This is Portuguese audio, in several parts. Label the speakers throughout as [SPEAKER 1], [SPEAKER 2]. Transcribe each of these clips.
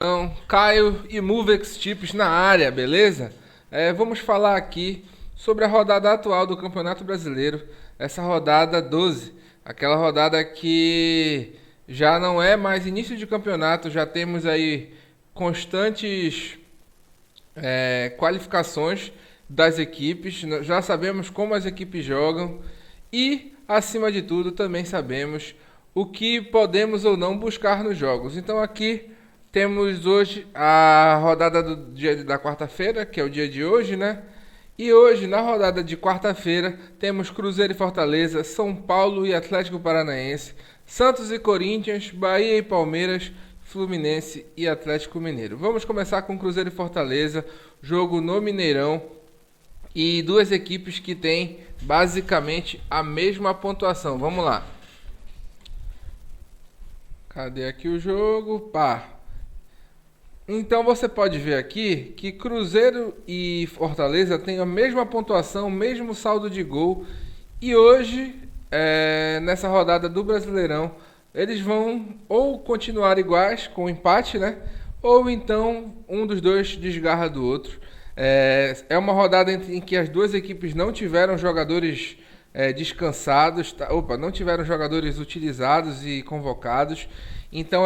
[SPEAKER 1] Então, Caio e Movex Tips na área, beleza? Vamos falar aqui sobre a rodada atual do Campeonato Brasileiro, essa rodada 12, aquela rodada que já não é mais início de campeonato, já temos aí constantes qualificações das equipes, já sabemos como as equipes jogam e, acima de tudo, também sabemos o que podemos ou não buscar nos jogos. Então aqui temos hoje a rodada do dia da quarta-feira, que é o dia de hoje, né? E hoje, na rodada de quarta-feira, temos Cruzeiro e Fortaleza, São Paulo e Atlético Paranaense, Santos e Corinthians, Bahia e Palmeiras, Fluminense e Atlético Mineiro. Vamos começar com Cruzeiro e Fortaleza, jogo no Mineirão, e duas equipes que têm basicamente a mesma pontuação. Vamos lá. Cadê aqui o jogo? Pá. Então você pode ver aqui que Cruzeiro e Fortaleza têm a mesma pontuação, o mesmo saldo de gol. E hoje, nessa rodada do Brasileirão, eles vão ou continuar iguais com empate, né? Ou então um dos dois desgarra do outro. É uma rodada em que as duas equipes não tiveram jogadores descansados, não tiveram jogadores utilizados e convocados. Então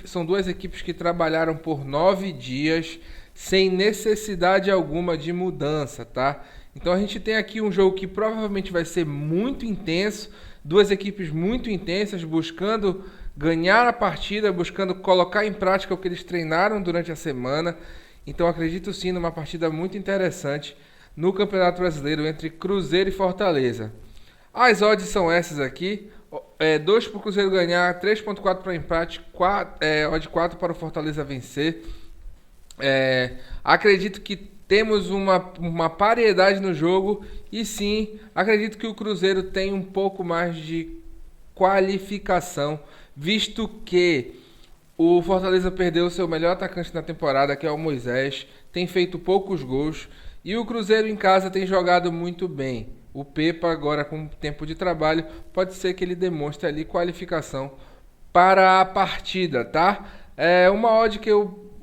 [SPEAKER 1] são duas equipes que trabalharam por 9 dias sem necessidade alguma de mudança, tá? Então a gente tem aqui um jogo que provavelmente vai ser muito intenso, duas equipes muito intensas buscando ganhar a partida, buscando colocar em prática o que eles treinaram durante a semana. Então acredito sim numa partida muito interessante no Campeonato Brasileiro entre Cruzeiro e Fortaleza. As odds são essas aqui. 2 para o Cruzeiro ganhar, 3.4 para o empate, odd 4 para o Fortaleza vencer. Acredito que temos uma paridade no jogo e sim, acredito que o Cruzeiro tem um pouco mais de qualificação, visto que o Fortaleza perdeu o seu melhor atacante na temporada, que é o Moisés, tem feito poucos gols e o Cruzeiro em casa tem jogado muito bem. O Pepa agora com tempo de trabalho, pode ser que ele demonstre ali qualificação para a partida, tá? Uma odd que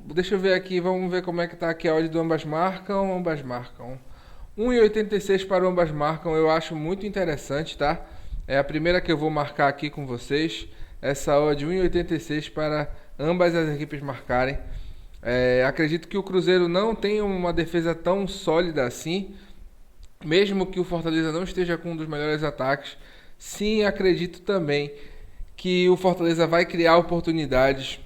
[SPEAKER 1] deixa eu ver aqui, vamos ver como é que tá aqui a odd do ambas marcam. 1,86 para ambas marcam, eu acho muito interessante, tá? É a primeira que eu vou marcar aqui com vocês. Essa odd 1,86 para ambas as equipes marcarem. Acredito que o Cruzeiro não tem uma defesa tão sólida assim. Mesmo que o Fortaleza não esteja com um dos melhores ataques, sim, acredito também que o Fortaleza vai criar oportunidades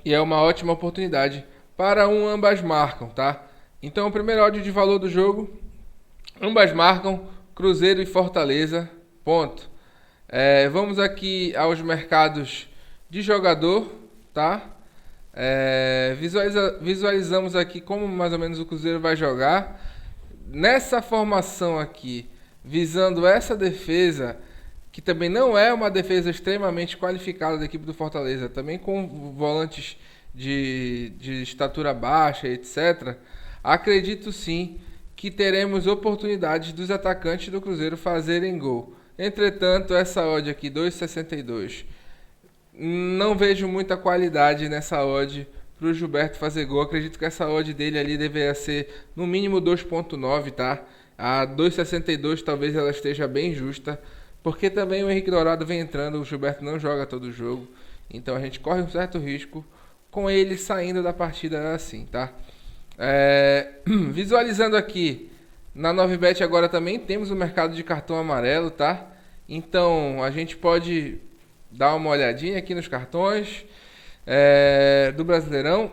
[SPEAKER 1] e é uma ótima oportunidade para ambas marcam, tá? Então, o primeiro odd de valor do jogo, ambas marcam, Cruzeiro e Fortaleza, ponto. Vamos aqui aos mercados de jogador, tá? Visualizamos aqui como mais ou menos o Cruzeiro vai jogar. Nessa formação aqui, visando essa defesa, que também não é uma defesa extremamente qualificada da equipe do Fortaleza, também com volantes de estatura baixa, etc., acredito sim que teremos oportunidades dos atacantes do Cruzeiro fazerem gol. Entretanto, essa odd aqui, 2,62, não vejo muita qualidade nessa odd para o Gilberto fazer gol. Acredito que essa odd dele ali deveria ser no mínimo 2.9, tá? A 2.62 talvez ela esteja bem justa, porque também o Henrique Dourado vem entrando, o Gilberto não joga todo o jogo, então a gente corre um certo risco com ele saindo da partida assim, tá? Visualizando aqui na 9bet agora também temos o mercado de cartão amarelo, tá? Então a gente pode dar uma olhadinha aqui nos cartões do Brasileirão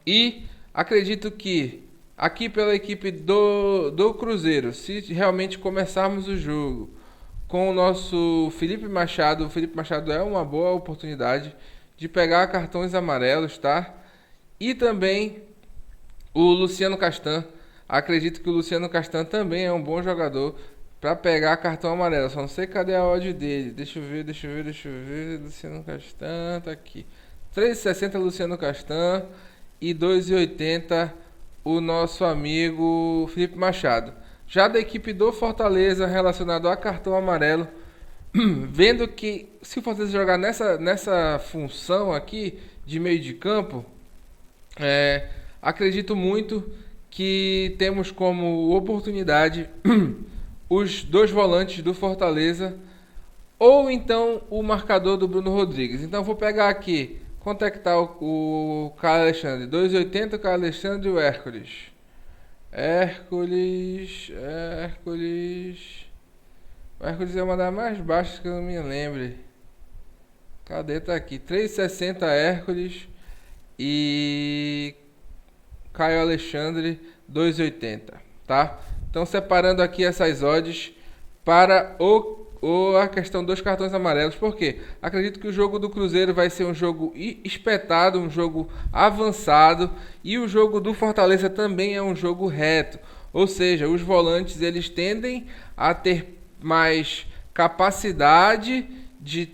[SPEAKER 1] e acredito que aqui pela equipe do Cruzeiro, se realmente começarmos o jogo com o nosso Felipe Machado, o Felipe Machado é uma boa oportunidade de pegar cartões amarelos, tá? E também o Luciano Castan, acredito que o Luciano Castan também é um bom jogador para pegar cartão amarelo, só não sei cadê a odd dele. Deixa eu ver. Luciano Castan tá aqui. 3,60 Luciano Castan e 2,80 o nosso amigo Felipe Machado. Já da equipe do Fortaleza, relacionado a cartão amarelo, vendo que se o Fortaleza jogar nessa função aqui, de meio de campo, acredito muito que temos como oportunidade os dois volantes do Fortaleza ou então o marcador do Bruno Rodrigues. Então vou pegar aqui, quanto é que tá o Caio Alexandre? 2,80 o Caio Alexandre e o Hércules. Hércules. O Hércules é uma das mais baixas que eu não me lembre. Cadê? Tá aqui. 3,60 Hércules e Caio Alexandre 2,80, tá? Então separando aqui essas odds para a questão dos cartões amarelos. Por quê? Acredito que o jogo do Cruzeiro vai ser um jogo espetado, um jogo avançado, e o jogo do Fortaleza também é um jogo reto. Ou seja, os volantes eles tendem a ter mais capacidade de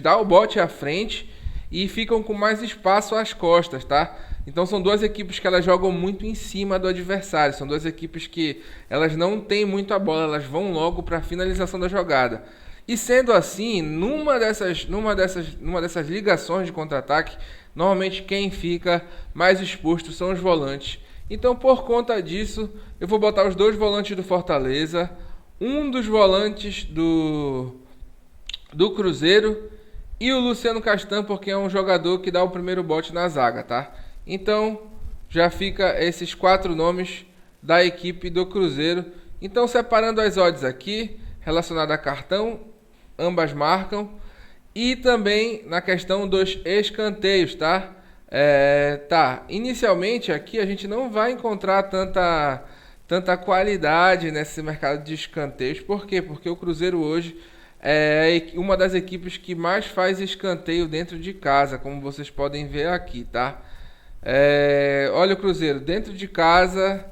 [SPEAKER 1] dar o bote à frente e ficam com mais espaço às costas, tá? Então são duas equipes que elas jogam muito em cima do adversário, são duas equipes que elas não têm muito a bola, elas vão logo para a finalização da jogada. E sendo assim, numa dessas ligações de contra-ataque, normalmente quem fica mais exposto são os volantes. Então por conta disso, eu vou botar os dois volantes do Fortaleza, um dos volantes do Cruzeiro e o Luciano Castan, porque é um jogador que dá o primeiro bote na zaga, tá? Então, já fica esses 4 nomes da equipe do Cruzeiro. Então, separando as odds aqui, relacionada a cartão, ambas marcam. E também na questão dos escanteios, tá? Inicialmente aqui a gente não vai encontrar tanta qualidade nesse mercado de escanteios. Por quê? Porque o Cruzeiro hoje é uma das equipes que mais faz escanteio dentro de casa, como vocês podem ver aqui, tá? Olha o Cruzeiro dentro de casa.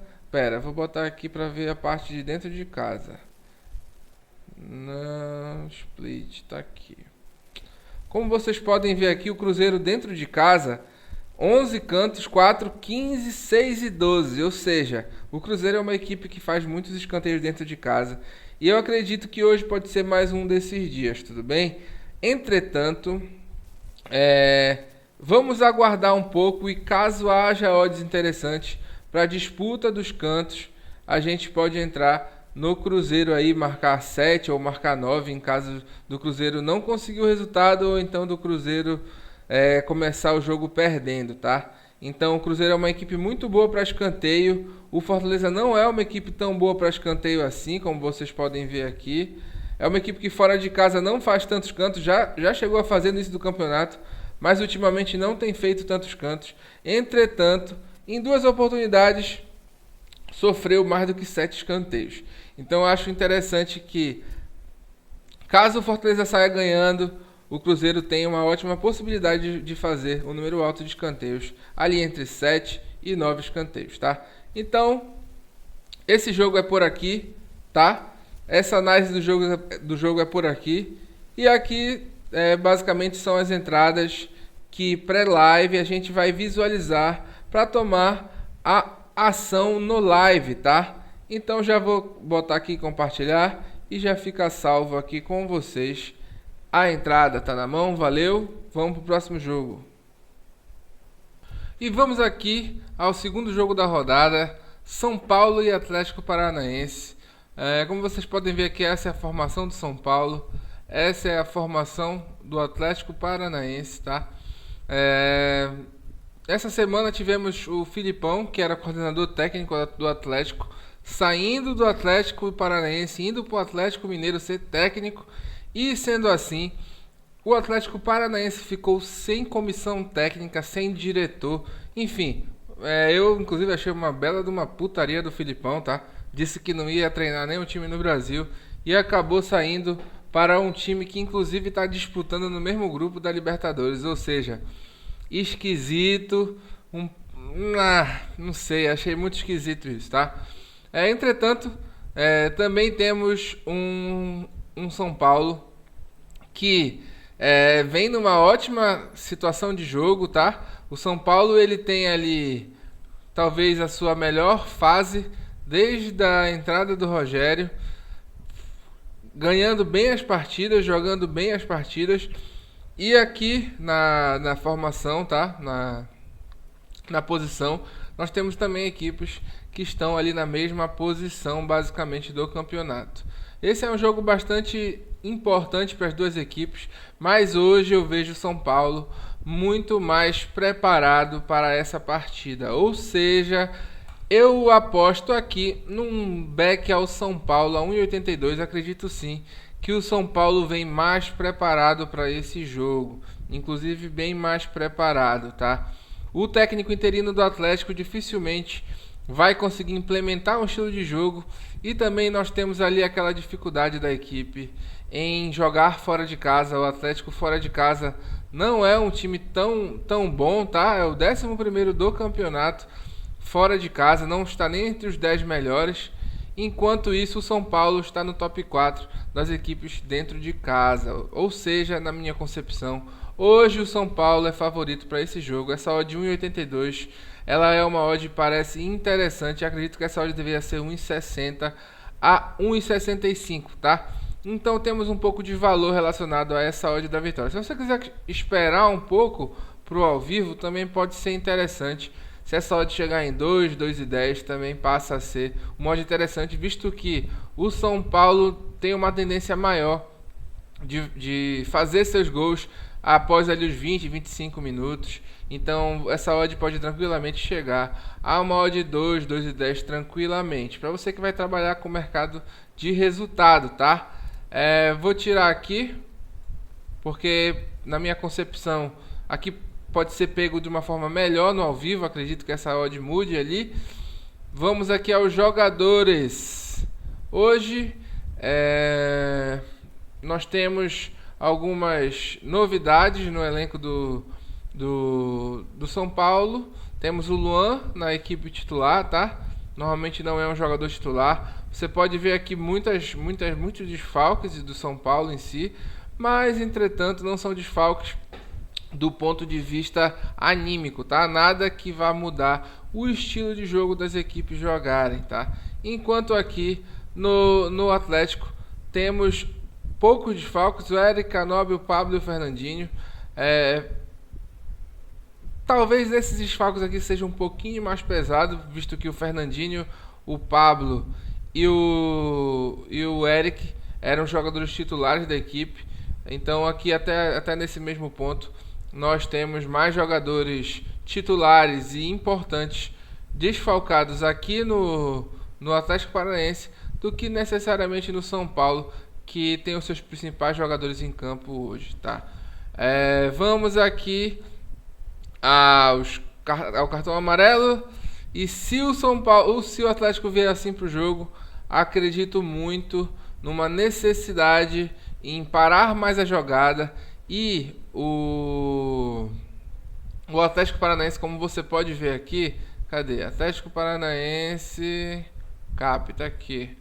[SPEAKER 1] Vou botar aqui para ver a parte de dentro de casa. Não, split tá aqui. Como vocês podem ver aqui, o Cruzeiro dentro de casa, 11 cantos, 4, 15, 6 e 12. Ou seja, o Cruzeiro é uma equipe que faz muitos escanteios dentro de casa. E eu acredito que hoje pode ser mais um desses dias, tudo bem? Entretanto, vamos aguardar um pouco e caso haja odds interessantes para a disputa dos cantos, a gente pode entrar no Cruzeiro aí, marcar 7 ou marcar 9 em caso do Cruzeiro não conseguir o resultado ou então do Cruzeiro começar o jogo perdendo, tá? Então o Cruzeiro é uma equipe muito boa para escanteio, o Fortaleza não é uma equipe tão boa para escanteio assim, como vocês podem ver aqui. É uma equipe que fora de casa não faz tantos cantos, já chegou a fazer no início do campeonato, mas ultimamente não tem feito tantos cantos. Entretanto, em 2 oportunidades, sofreu mais do que 7 escanteios. Então eu acho interessante que, caso o Fortaleza saia ganhando, o Cruzeiro tem uma ótima possibilidade de fazer um número alto de escanteios, ali entre 7 e 9 escanteios, tá? Então, esse jogo é por aqui, tá? Essa análise do jogo é por aqui. E aqui, basicamente, são as entradas que pré-live a gente vai visualizar para tomar a ação no live, tá? Então já vou botar aqui compartilhar e já fica salvo aqui com vocês. A entrada tá na mão, valeu. Vamos pro próximo jogo. E vamos aqui ao segundo jogo da rodada, São Paulo e Atlético Paranaense. Como vocês podem ver aqui, essa é a formação do São Paulo, essa é a formação do Atlético Paranaense, tá? Essa semana tivemos o Filipão, que era coordenador técnico do Atlético, saindo do Atlético Paranaense, indo para o Atlético Mineiro ser técnico, e sendo assim, o Atlético Paranaense ficou sem comissão técnica, sem diretor, enfim, eu inclusive achei uma bela de uma putaria do Filipão, tá? Disse que não ia treinar nenhum time no Brasil e acabou saindo para um time que inclusive está disputando no mesmo grupo da Libertadores, ou seja, esquisito, não sei, achei muito esquisito isso, tá? Entretanto, também temos um São Paulo que vem numa ótima situação de jogo, tá? O São Paulo ele tem ali talvez a sua melhor fase desde a entrada do Rogério, ganhando bem as partidas, jogando bem as partidas. E aqui na formação, tá? Na posição, nós temos também equipes que estão ali na mesma posição, basicamente, do campeonato. Esse é um jogo bastante importante para as duas equipes, mas hoje eu vejo o São Paulo muito mais preparado para essa partida. Ou seja, eu aposto aqui num back ao São Paulo a 1,82. Acredito sim que o São Paulo vem mais preparado para esse jogo, inclusive bem mais preparado, tá? O técnico interino do Atlético dificilmente vai conseguir implementar um estilo de jogo, e também nós temos ali aquela dificuldade da equipe em jogar fora de casa. O Atlético fora de casa não é um time tão bom, tá? É o 11º do campeonato fora de casa, não está nem entre os 10 melhores. Enquanto isso, o São Paulo está no top 4 das equipes dentro de casa. Ou seja, na minha concepção, hoje o São Paulo é favorito para esse jogo. Essa odd de 1,82, ela é uma odd que parece interessante. Acredito que essa odd deveria ser 1,60 a 1,65, tá? Então temos um pouco de valor relacionado a essa odd da vitória. Se você quiser esperar um pouco para o ao vivo, também pode ser interessante. Se essa odd chegar em 2, 2,10, também passa a ser uma odd interessante, visto que o São Paulo tem uma tendência maior de fazer seus gols após ali os 20, 25 minutos. Então essa odd pode tranquilamente chegar a uma odd 2, 2,10 tranquilamente. Para você que vai trabalhar com o mercado de resultado, tá? Vou tirar aqui, porque na minha concepção aqui pode ser pego de uma forma melhor no ao vivo. Acredito que essa odd mude ali. Vamos aqui aos jogadores. Hoje nós temos algumas novidades no elenco do São Paulo. Temos o Luan na equipe titular, tá? Normalmente não é um jogador titular. Você pode ver aqui muitos desfalques do São Paulo em si, mas entretanto não são desfalques do ponto de vista anímico, tá? Nada que vá mudar o estilo de jogo das equipes jogarem, tá? Enquanto aqui no Atlético temos poucos desfalques: o Eric, Canobi, o Pablo e o Fernandinho. Talvez esses desfalques aqui sejam um pouquinho mais pesados, visto que o Fernandinho, o Pablo e o Eric eram jogadores titulares da equipe. Então aqui até nesse mesmo ponto nós temos mais jogadores titulares e importantes desfalcados aqui no Atlético Paranaense do que necessariamente no São Paulo, que tem os seus principais jogadores em campo hoje, tá? Vamos aqui ao cartão amarelo. E se o Atlético vier assim para o jogo, acredito muito numa necessidade em parar mais a jogada. E o Atlético Paranaense, como você pode ver aqui, cadê? Atlético Paranaense, tá aqui.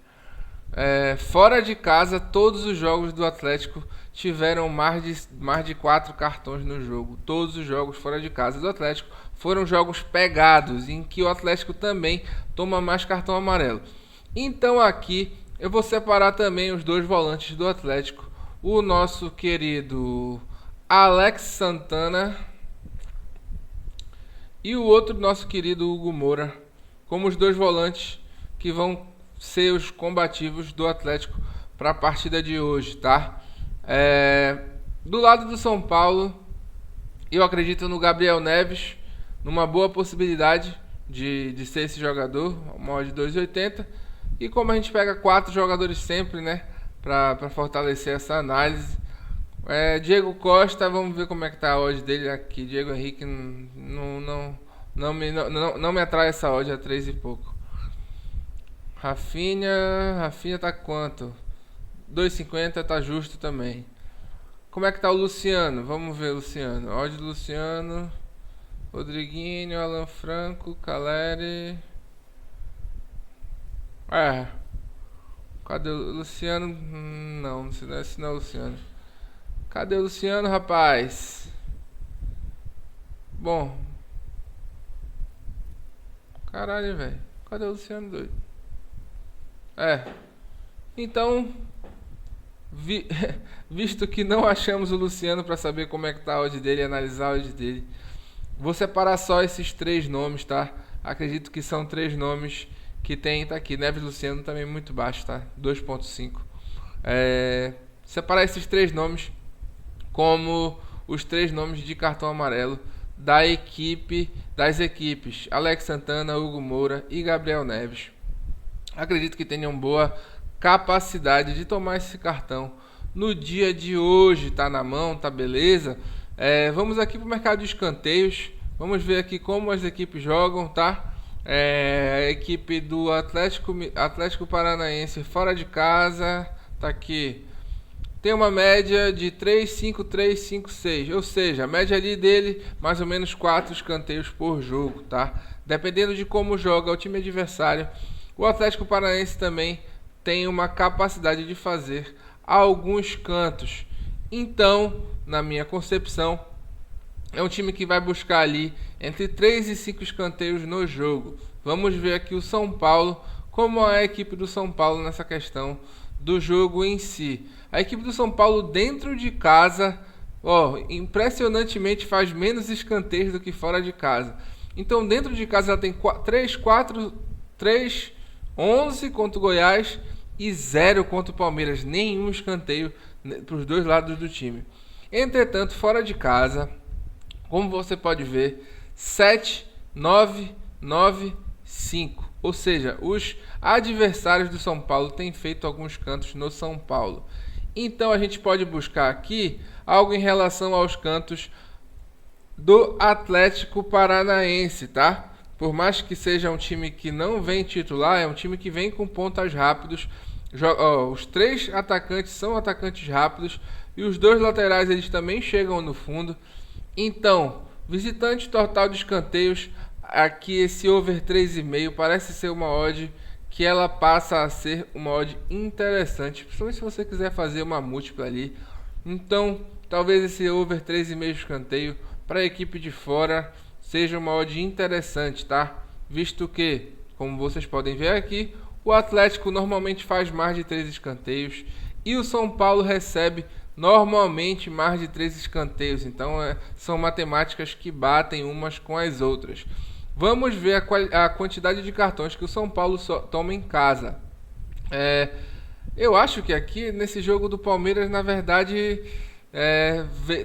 [SPEAKER 1] Fora de casa, todos os jogos do Atlético tiveram mais de 4 cartões no jogo. Todos os jogos fora de casa do Atlético foram jogos pegados, em que o Atlético também toma mais cartão amarelo. Então aqui eu vou separar também os dois volantes do Atlético, o nosso querido Alex Santana e o outro nosso querido Hugo Moura, como os dois volantes que vão ser os combativos do Atlético para a partida de hoje, tá? Do lado do São Paulo, eu acredito no Gabriel Neves, numa boa possibilidade de ser esse jogador, uma odd de 2,80. E como a gente pega 4 jogadores sempre, né, para fortalecer essa análise, Diego Costa, vamos ver como é que tá a odd dele aqui. Diego Henrique não me atrai essa odd a 3 e pouco. Rafinha tá quanto? 2,50, tá justo também. Como é que tá o Luciano? Vamos ver o Luciano. Odd do Luciano, Rodriguinho, Alan Franco, Caleri. Cadê o Luciano? Não, esse não é o Luciano. Cadê o Luciano, rapaz? Bom. Caralho, velho. Cadê o Luciano, doido? Então, vi- visto que não achamos o Luciano para saber como é que tá a odd dele e analisar a odd dele, vou separar só esses 3 nomes, tá? Acredito que são 3 nomes que tem, tá aqui. Neves Luciano também muito baixo, tá? 2.5. Separar esses 3 nomes como os 3 nomes de cartão amarelo das equipes Alex Santana, Hugo Moura e Gabriel Neves. Acredito que tenham boa capacidade de tomar esse cartão no dia de hoje. Tá na mão, tá beleza? Vamos aqui para o mercado de escanteios. Vamos ver aqui como as equipes jogam, tá? A equipe do Atlético Paranaense fora de casa tá aqui. Tem uma média de 3,5,3,5,6, ou seja, a média ali dele mais ou menos 4 escanteios por jogo, tá? Dependendo de como joga o time adversário, o Atlético Paranaense também tem uma capacidade de fazer alguns cantos. Então, na minha concepção, é um time que vai buscar ali entre 3 e 5 escanteios no jogo. Vamos ver aqui o São Paulo, como é a equipe do São Paulo nessa questão do jogo em si. A equipe do São Paulo dentro de casa, impressionantemente faz menos escanteios do que fora de casa. Então dentro de casa ela tem 11 contra o Goiás e 0 contra o Palmeiras. Nenhum escanteio para os dois lados do time. Entretanto, fora de casa, como você pode ver, 7, 9, 9, 5. Ou seja, os adversários do São Paulo têm feito alguns cantos no São Paulo. Então a gente pode buscar aqui algo em relação aos cantos do Atlético Paranaense, tá? Por mais que seja um time que não vem titular, é um time que vem com pontas rápidos. Os 3 atacantes são atacantes rápidos e os 2 laterais eles também chegam no fundo. Então, visitante total de escanteios, aqui esse over 3,5 parece ser uma odd que ela passa a ser uma odd interessante, principalmente se você quiser fazer uma múltipla ali. Então, talvez esse over 3,5 escanteio para a equipe de fora seja uma odd interessante, tá? Visto que, como vocês podem ver aqui, o Atlético normalmente faz mais de 3 escanteios e o São Paulo recebe normalmente mais de 3 escanteios. Então são matemáticas que batem umas com as outras. Vamos ver a quantidade de cartões que o São Paulo toma em casa. Eu acho que aqui nesse jogo do Palmeiras, na verdade,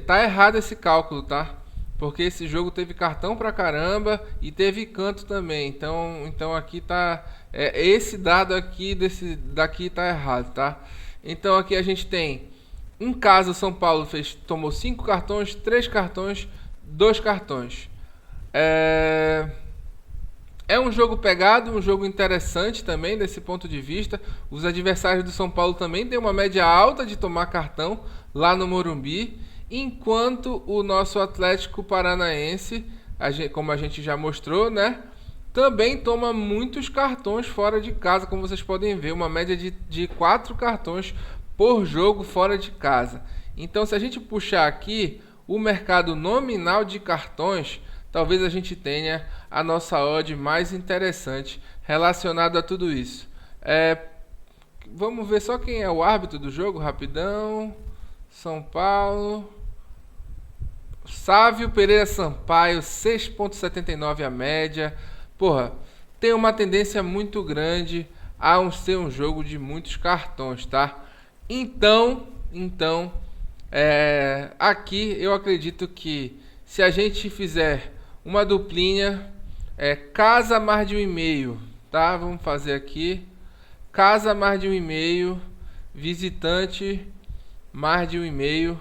[SPEAKER 1] tá errado esse cálculo, tá? Porque esse jogo teve cartão pra caramba e teve canto também. Então aqui tá... esse dado aqui daqui tá errado, tá? Então aqui a gente tem... Em casa o São Paulo tomou 5 cartões, 3 cartões, 2 cartões. É um jogo pegado, um jogo interessante também desse ponto de vista. Os adversários do São Paulo também têm uma média alta de tomar cartão lá no Morumbi, enquanto o nosso Atlético Paranaense, como a gente já mostrou, né, também toma muitos cartões fora de casa, como vocês podem ver, uma média de 4 cartões por jogo fora de casa. Então, se a gente puxar aqui o mercado nominal de cartões, talvez a gente tenha a nossa odd mais interessante relacionada a tudo isso. Vamos ver só quem é o árbitro do jogo, rapidão. São Paulo. Sávio Pereira Sampaio, 6,79 a média. Porra, tem uma tendência muito grande a ser um jogo de muitos cartões, tá? Então, aqui eu acredito que se a gente fizer uma duplinha, casa mais de 1,5, tá? Vamos fazer aqui, casa mais de 1,5, visitante mais de 1,5,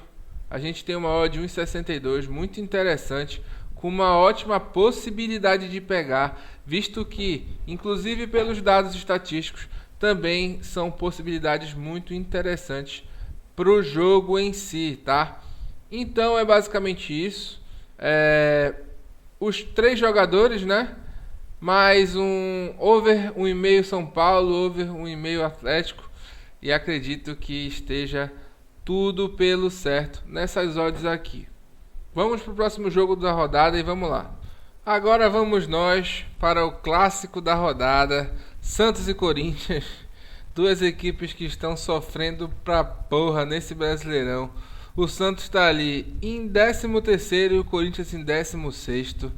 [SPEAKER 1] a gente tem uma odd de 1,62, muito interessante, com uma ótima possibilidade de pegar, visto que, inclusive pelos dados estatísticos, também são possibilidades muito interessantes para o jogo em si, tá? Então é basicamente isso. Os 3 jogadores, né? Mais um over 1,5 São Paulo, over 1,5 Atlético. E acredito que esteja tudo pelo certo nessas odds aqui. Vamos para o próximo jogo da rodada e vamos lá. Agora vamos nós para o clássico da rodada, Santos e Corinthians, duas equipes que estão sofrendo pra porra nesse Brasileirão. O Santos está ali em 13º e o Corinthians em 16º.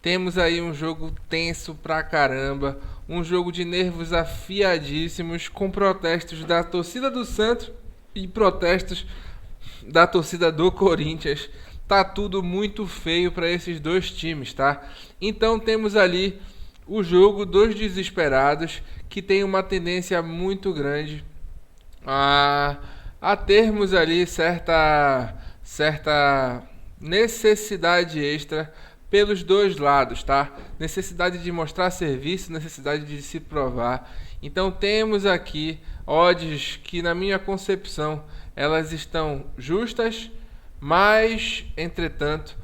[SPEAKER 1] Temos aí um jogo tenso pra caramba, um jogo de nervos afiadíssimos, com protestos da torcida do Santos e protestos da torcida do Corinthians. Tá tudo muito feio para esses dois times, tá? Então temos ali o jogo dos desesperados, que tem uma tendência muito grande a termos ali certa necessidade extra pelos dois lados, tá? Necessidade de mostrar serviço, necessidade de se provar. Então temos aqui odds que, na minha concepção, elas estão justas, mas, entretanto,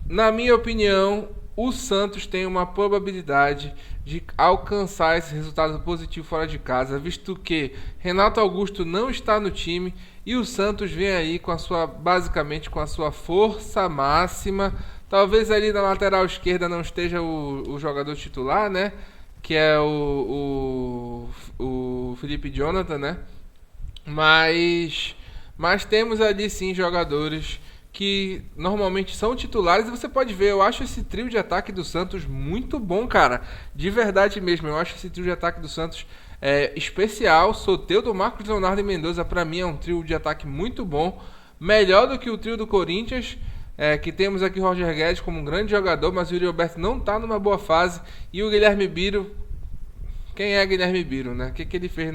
[SPEAKER 1] na minha opinião, o Santos tem uma probabilidade de alcançar esse resultado positivo fora de casa, visto que Renato Augusto não está no time e o Santos vem aí basicamente com a sua força máxima. Talvez ali na lateral esquerda não esteja o jogador titular, né? Que é o Felipe Jonathan, né? Mas temos ali sim jogadores que normalmente são titulares, e você pode ver, eu acho esse trio de ataque do Santos muito bom, cara. De verdade mesmo, eu acho esse trio de ataque do Santos especial. Soteldo, Marcos Leonardo e Mendoza, pra mim é um trio de ataque muito bom. Melhor do que o trio do Corinthians, que temos aqui o Roger Guedes como um grande jogador, mas o Yuri Alberto não tá numa boa fase. E o Guilherme Biro, quem é Guilherme Biro, né? O que ele fez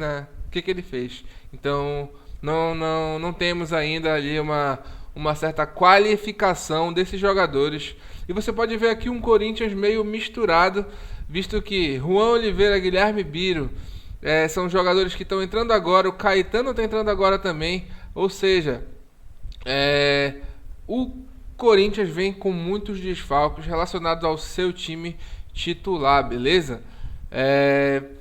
[SPEAKER 1] que ele fez? Então, não temos ainda ali uma certa qualificação desses jogadores. E você pode ver aqui um Corinthians meio misturado, visto que Juan Oliveira, Guilherme Biro são jogadores que estão entrando agora, o Caetano está entrando agora também, ou seja, o Corinthians vem com muitos desfalques relacionados ao seu time titular, beleza?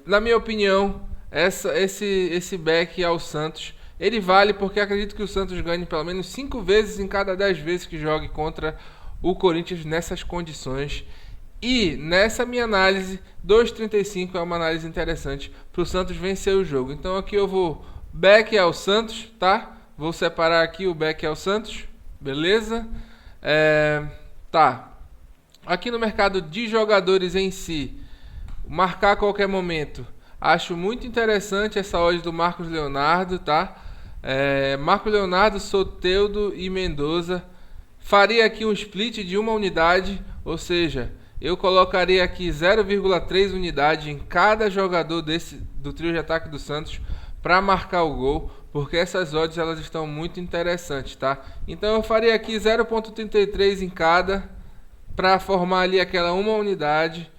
[SPEAKER 1] Na minha opinião, esse back ao Santos, ele vale porque acredito que o Santos ganhe pelo menos 5 vezes em cada 10 vezes que jogue contra o Corinthians nessas condições. E nessa minha análise, 2,35 é uma análise interessante para o Santos vencer o jogo. Então aqui eu vou back ao Santos, tá? Vou separar aqui o back ao Santos, beleza? Tá. Aqui no mercado de jogadores em si, marcar a qualquer momento, acho muito interessante essa odd do Marcos Leonardo, tá? Marcos Leonardo, Soteldo e Mendoza. Faria aqui um split de uma unidade, ou seja, eu colocaria aqui 0,3 unidade em cada jogador do trio de ataque do Santos para marcar o gol, porque essas odds elas estão muito interessantes, tá? Então eu faria aqui 0,33 em cada para formar ali aquela uma unidade.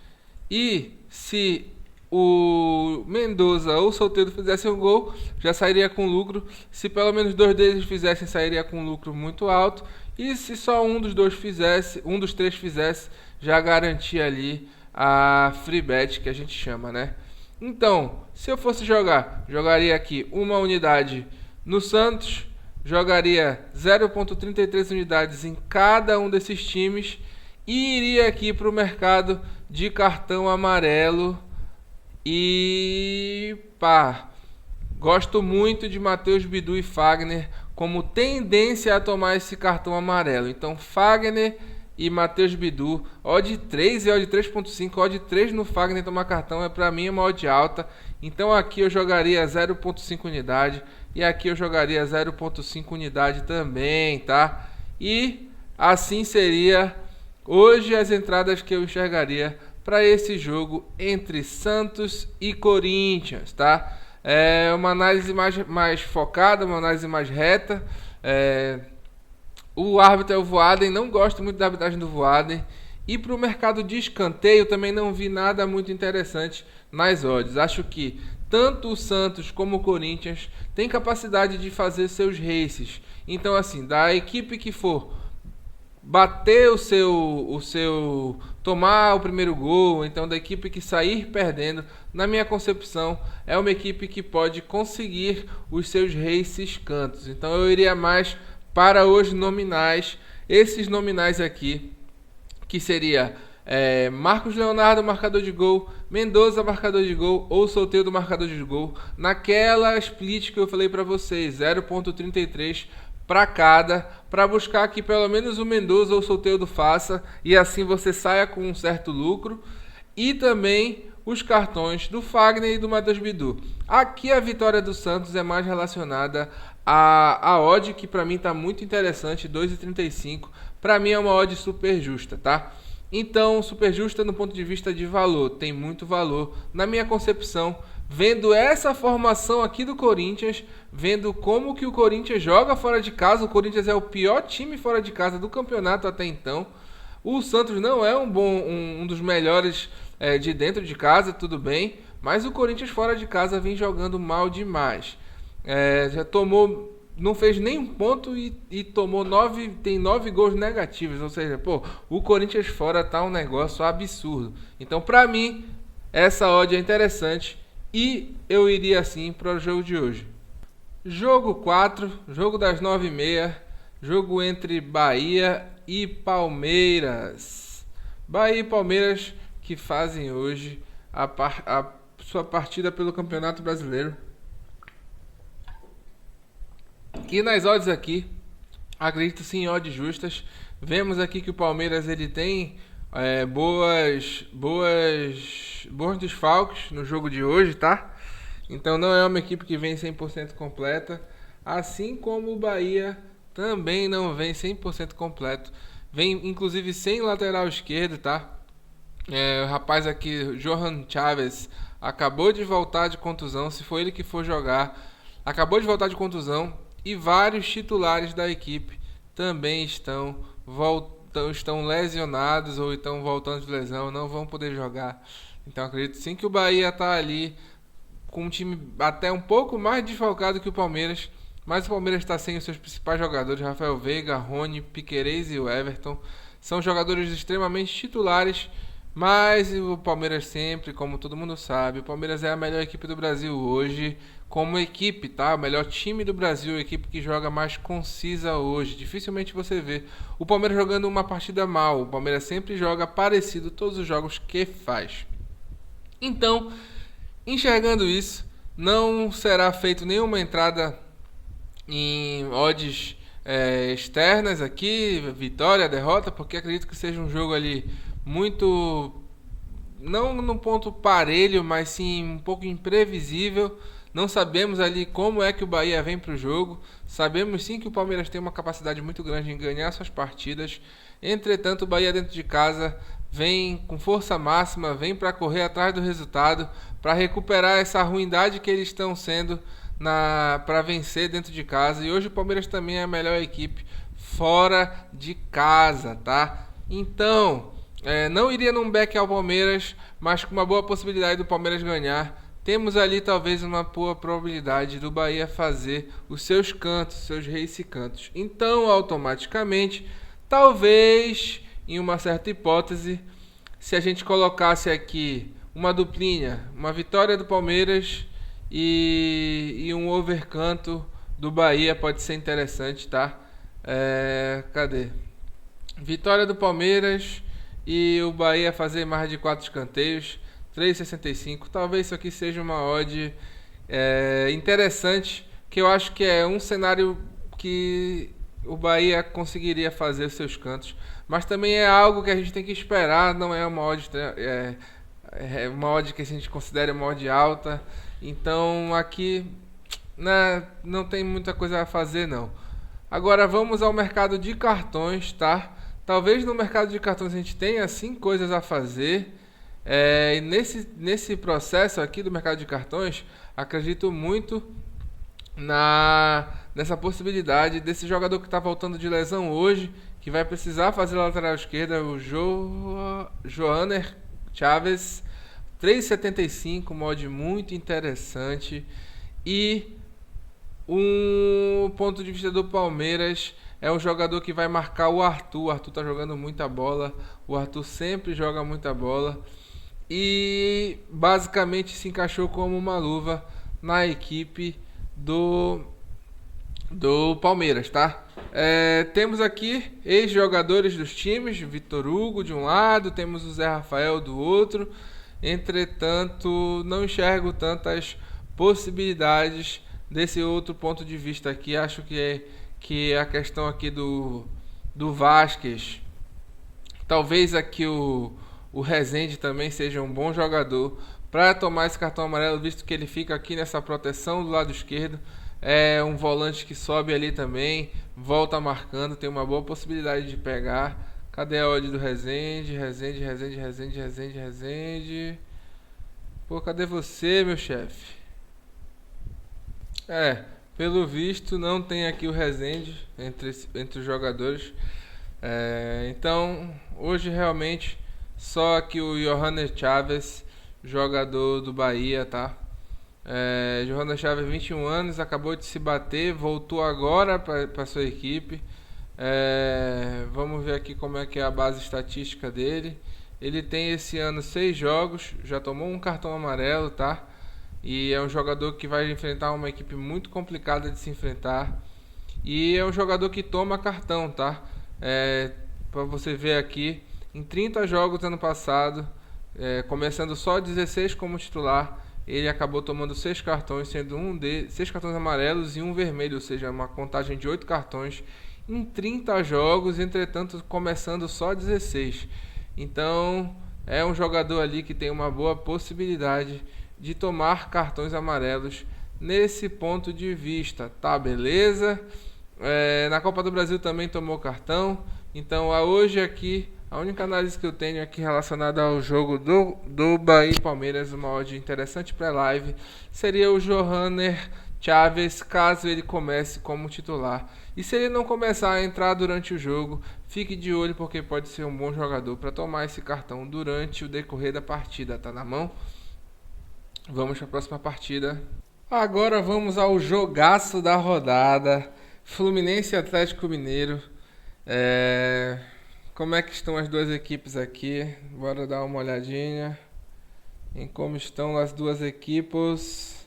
[SPEAKER 1] E se o Mendoza ou o Soteldo fizessem um gol, já sairia com lucro. Se pelo menos 2 deles fizessem, sairia com lucro muito alto. E se só um dos 3 fizesse, já garantia ali a free bet que a gente chama, né? Então, se eu fosse jogaria aqui uma unidade no Santos, jogaria 0,33 unidades em cada um desses times e iria aqui para o mercado de cartão amarelo. E gosto muito de Matheus Bidu e Fagner como tendência a tomar esse cartão amarelo. Então Fagner e Matheus Bidu, odd 3 e odd 3.5, odd 3 no Fagner tomar cartão para mim é uma odd alta. Então aqui eu jogaria 0.5 unidade e aqui eu jogaria 0.5 unidade também, tá? E assim seria hoje as entradas que eu enxergaria para esse jogo entre Santos e Corinthians, tá? É uma análise mais focada, uma análise mais reta. O árbitro é o Voaden, não gosto muito da arbitragem do Voaden. E para o mercado de escanteio também não vi nada muito interessante nas odds. Acho que tanto o Santos como o Corinthians têm capacidade de fazer seus races. Então assim, da equipe que for bater tomar o primeiro gol, então da equipe que sair perdendo, na minha concepção, é uma equipe que pode conseguir os seus races cantos. Então eu iria mais para os nominais, esses nominais aqui, que seria Marcos Leonardo, marcador de gol, Mendoza, marcador de gol, ou Soteldo, marcador de gol. Naquela split que eu falei para vocês, 0,33 para cada, para buscar que pelo menos o Mendoza ou o Soteldo faça, e assim você saia com um certo lucro. E também os cartões do Fagner e do Matheus Bidu. Aqui a vitória do Santos é mais relacionada a odd, que para mim está muito interessante, 2,35. Para mim é uma odd super justa, tá? Então, super justa no ponto de vista de valor, tem muito valor. Na minha concepção, vendo essa formação aqui do Corinthians, vendo como que o Corinthians joga fora de casa, o Corinthians é o pior time fora de casa do campeonato até então. O Santos não é um dos melhores de dentro de casa, tudo bem, mas o Corinthians fora de casa vem jogando mal demais. Já tomou, não fez nenhum ponto e tomou tem 9 gols negativos, ou seja, o Corinthians fora tá um negócio absurdo. Então, pra mim, essa odd é interessante e eu iria assim para o jogo de hoje. Jogo 4, jogo das 9h30, jogo entre Bahia e Palmeiras. Bahia e Palmeiras que fazem hoje a sua partida pelo Campeonato Brasileiro. E nas odds aqui, acredito sim em odds justas. Vemos aqui que o Palmeiras ele tem bons desfalques no jogo de hoje, tá? Então não é uma equipe que vem 100% completa. Assim como o Bahia também não vem 100% completo. Vem inclusive sem lateral esquerdo, tá? O rapaz aqui, Johan Chaves, acabou de voltar de contusão. Se for ele que for jogar, acabou de voltar de contusão. E vários titulares da equipe também estão lesionados ou estão voltando de lesão, não vão poder jogar. Então acredito sim que o Bahia está ali com um time até um pouco mais desfalcado que o Palmeiras, mas o Palmeiras está sem os seus principais jogadores, Rafael Veiga, Rony, Piquerez e o Everton. São jogadores extremamente titulares, mas o Palmeiras sempre, como todo mundo sabe, o Palmeiras é a melhor equipe do Brasil hoje, como equipe, tá? O melhor time do Brasil, a equipe que joga mais concisa hoje. Dificilmente você vê o Palmeiras jogando uma partida mal. O Palmeiras sempre joga parecido todos os jogos que faz. Então, enxergando isso, não será feito nenhuma entrada em odds externas aqui, vitória, derrota, porque acredito que seja um jogo ali muito, não no ponto parelho, mas sim um pouco imprevisível. Não sabemos ali como é que o Bahia vem para o jogo. Sabemos sim que o Palmeiras tem uma capacidade muito grande em ganhar suas partidas. Entretanto, o Bahia dentro de casa vem com força máxima, vem para correr atrás do resultado, para recuperar essa ruindade que eles estão sendo para vencer dentro de casa. E hoje o Palmeiras também é a melhor equipe fora de casa, tá? Então, não iria num back ao Palmeiras, mas com uma boa possibilidade do Palmeiras ganhar. Temos ali talvez uma boa probabilidade do Bahia fazer os seus cantos, seus race cantos. Então, automaticamente, talvez, em uma certa hipótese, se a gente colocasse aqui uma duplinha, uma vitória do Palmeiras e um overcanto do Bahia, pode ser interessante, tá? Cadê? Vitória do Palmeiras e o Bahia fazer mais de 4 escanteios. 3,65, talvez isso aqui seja uma odd interessante, que eu acho que é um cenário que o Bahia conseguiria fazer os seus cantos, mas também é algo que a gente tem que esperar, não é uma odd, uma odd que a gente considera uma odd alta, então aqui não tem muita coisa a fazer não. Agora vamos ao mercado de cartões, tá? Talvez no mercado de cartões a gente tenha sim coisas a fazer. E nesse processo aqui do mercado de cartões, acredito muito nessa possibilidade desse jogador que está voltando de lesão hoje, que vai precisar fazer a lateral esquerda, o Johanner Chaves, 3,75, mod muito interessante. E um ponto de vista do Palmeiras, é um jogador que vai marcar o Arthur. O Arthur está jogando muita bola, o Arthur sempre joga muita bola. E basicamente se encaixou como uma luva na equipe do Palmeiras, tá? Temos aqui ex-jogadores dos times, Vitor Hugo de um lado, temos o Zé Rafael do outro. Entretanto, não enxergo tantas possibilidades desse outro ponto de vista aqui. Acho que a questão aqui do Vasquez, talvez aqui o Rezende também seja um bom jogador para tomar esse cartão amarelo, visto que ele fica aqui nessa proteção do lado esquerdo. É um volante que sobe ali também, volta marcando, tem uma boa possibilidade de pegar. Cadê a odd do Rezende? Rezende. Pô, cadê você, meu chefe? Pelo visto não tem aqui o Rezende entre os jogadores. Então, hoje realmente só aqui o Johanner Chaves, jogador do Bahia, tá? Johanner Chaves, 21 anos, acabou de se bater, voltou agora para sua equipe. Vamos ver aqui como é que é a base estatística dele. Ele tem esse ano 6 jogos, já tomou um cartão amarelo, tá? E é um jogador que vai enfrentar uma equipe muito complicada de se enfrentar. E é um jogador que toma cartão, tá? Para você ver aqui, em 30 jogos ano passado, começando só 16 como titular, ele acabou tomando 6 cartões, sendo 6 cartões amarelos e um vermelho, ou seja, uma contagem de 8 cartões em 30 jogos, entretanto começando só 16. Então é um jogador ali que tem uma boa possibilidade de tomar cartões amarelos nesse ponto de vista, tá beleza? Na Copa do Brasil também tomou cartão. Então hoje aqui, a única análise que eu tenho aqui relacionada ao jogo do Bahia e Palmeiras, uma odd interessante pré-live, seria o Johanner Chaves, caso ele comece como titular. E se ele não começar a entrar durante o jogo, fique de olho, porque pode ser um bom jogador para tomar esse cartão durante o decorrer da partida, tá na mão? Vamos para a próxima partida. Agora vamos ao jogaço da rodada, Fluminense e Atlético Mineiro. Como é que estão as duas equipes aqui? Bora dar uma olhadinha em como estão as duas equipes.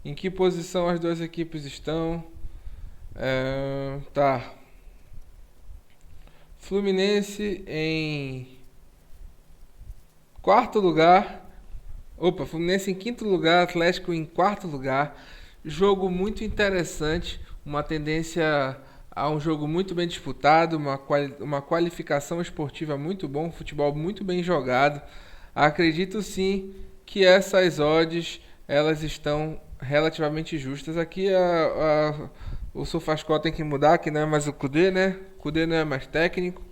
[SPEAKER 1] Em que posição as duas equipes estão? Tá. Fluminense em quarto lugar. Fluminense em quinto lugar, Atlético em quarto lugar. Jogo muito interessante, uma tendência a um jogo muito bem disputado, uma qualificação esportiva muito bom, futebol muito bem jogado. Acredito sim que essas odds elas estão relativamente justas. Aqui o SofaScore tem que mudar, que não é mais o Kudê, né? O Kudê não é mais técnico.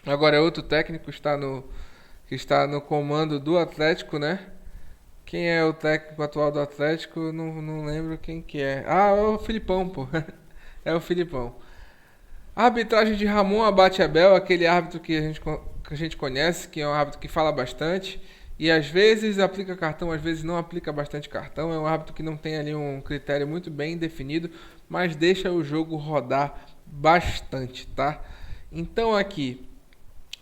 [SPEAKER 1] Agora é outro técnico que está no comando do Atlético, né? Quem é o técnico atual do Atlético? Não lembro quem que é. É o Filipão, pô. É o Filipão. A arbitragem de Ramon Abate Abel, aquele árbitro que a gente conhece, que é um árbitro que fala bastante e às vezes aplica cartão, às vezes não aplica bastante cartão. É um árbitro que não tem ali um critério muito bem definido, mas deixa o jogo rodar bastante, tá? Então aqui,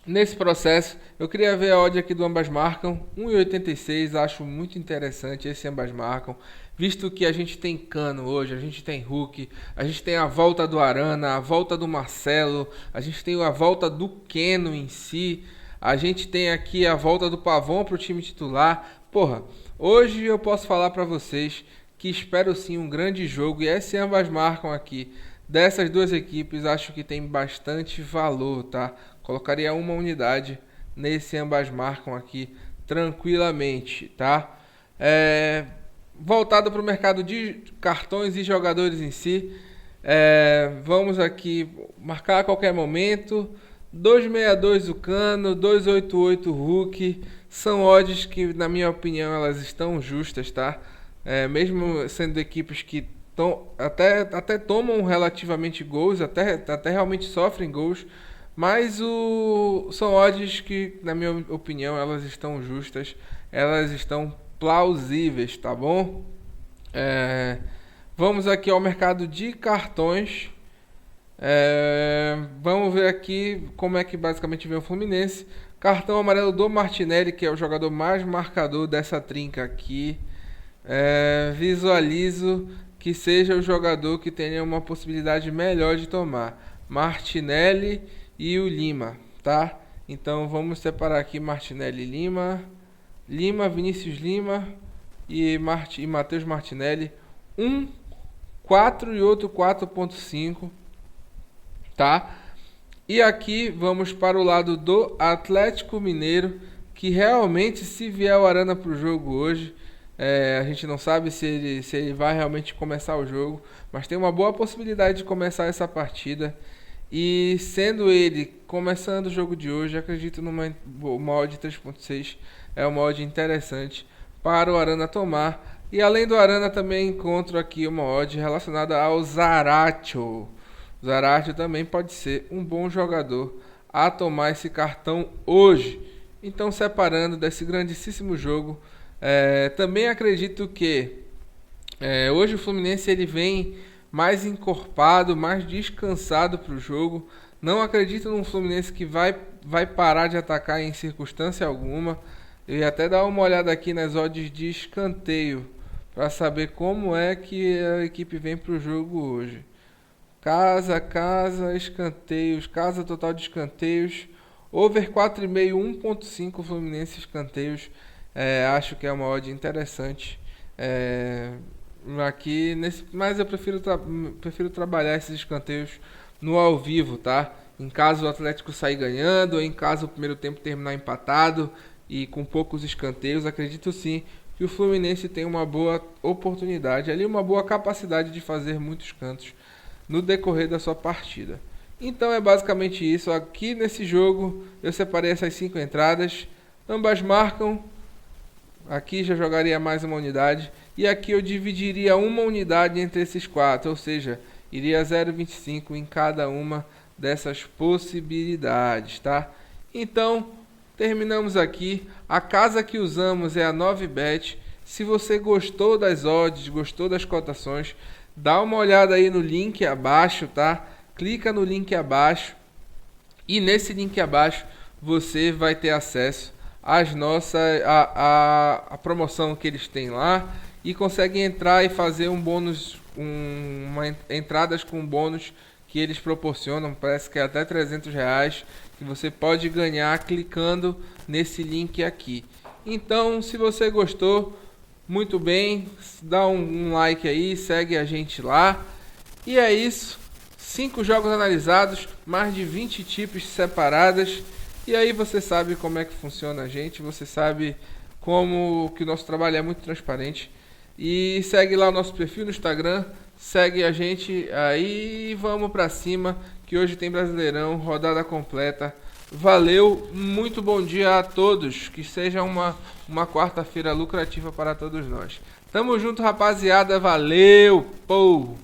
[SPEAKER 1] nesse processo, eu queria ver a odd aqui do ambas marcam, 1,86, acho muito interessante esse ambas marcam, visto que a gente tem Cano hoje, a gente tem Hulk, a gente tem a volta do Arana, a volta do Marcelo, a gente tem a volta do Keno em si, a gente tem aqui a volta do Pavão para o time titular. Porra, hoje eu posso falar para vocês que espero sim um grande jogo, e esse ambas marcam aqui dessas duas equipes acho que tem bastante valor, tá? Colocaria uma unidade nesse ambas marcam aqui tranquilamente, tá? Voltado para o mercado de cartões e jogadores em si, vamos aqui marcar a qualquer momento. 2,62 o Cano, 2,88 o Hulk, são odds que, na minha opinião, elas estão justas, tá? Mesmo sendo equipes que até tomam relativamente gols, até realmente sofrem gols, mas são odds que, na minha opinião, elas estão justas, elas estão plausíveis, tá bom? Vamos aqui ao mercado de cartões. Vamos ver aqui como é que basicamente vem o Fluminense. Cartão amarelo do Martinelli, que é o jogador mais marcador dessa trinca aqui. Visualizo que seja o jogador que tenha uma possibilidade melhor de tomar. Martinelli e o Lima, tá? Então vamos separar aqui Martinelli e Lima. Lima, Vinícius Lima e Matheus Martinelli. Um 4 e outro 4.5, tá? E aqui vamos para o lado do Atlético Mineiro, que realmente, se vier o Arana para o jogo hoje, a gente não sabe se ele vai realmente começar o jogo, mas tem uma boa possibilidade de começar essa partida. E sendo ele começando o jogo de hoje, acredito uma odd de 3.6 é uma odd interessante para o Arana tomar. E além do Arana também encontro aqui uma odd relacionada ao Zaratio. O Zaratio também pode ser um bom jogador a tomar esse cartão hoje. Então, separando desse grandíssimo jogo, também acredito que hoje o Fluminense ele vem mais encorpado, mais descansado para o jogo. Não acredito num Fluminense que vai parar de atacar em circunstância alguma. Eu ia até dar uma olhada aqui nas odds de escanteio para saber como é que a equipe vem para o jogo hoje. Casa, escanteios, casa total de escanteios, over 4,5, 1.5 Fluminense escanteios. Acho que é uma odd interessante. Mas eu prefiro trabalhar esses escanteios no ao vivo, tá? Em caso o Atlético sair ganhando, ou em caso o primeiro tempo terminar empatado e com poucos escanteios, acredito sim que o Fluminense tem uma boa oportunidade, ali uma boa capacidade de fazer muitos cantos no decorrer da sua partida. Então é basicamente isso. Aqui nesse jogo eu separei essas 5 entradas, ambas marcam. Aqui já jogaria mais uma unidade e aqui eu dividiria uma unidade entre esses 4, ou seja, iria 0,25 em cada uma dessas possibilidades, tá? Então terminamos aqui. A casa que usamos é a 9bet. Se você gostou das odds, gostou das cotações, dá uma olhada aí no link abaixo, tá? Clica no link abaixo e nesse link abaixo você vai ter acesso às nossas a promoção que eles têm lá e consegue entrar e fazer um bônus, entradas com bônus que eles proporcionam, parece que é até R$300 que você pode ganhar clicando nesse link aqui. Então, se você gostou, muito bem, dá um like aí, segue a gente lá. E é isso, 5 jogos analisados, mais de 20 tipos separadas. E aí você sabe como é que funciona a gente, você sabe como que o nosso trabalho é muito transparente. E segue lá o nosso perfil no Instagram, segue a gente aí e vamos pra cima, que hoje tem Brasileirão, rodada completa. Valeu, muito bom dia a todos, que seja uma quarta-feira lucrativa para todos nós. Tamo junto, rapaziada, valeu, pô!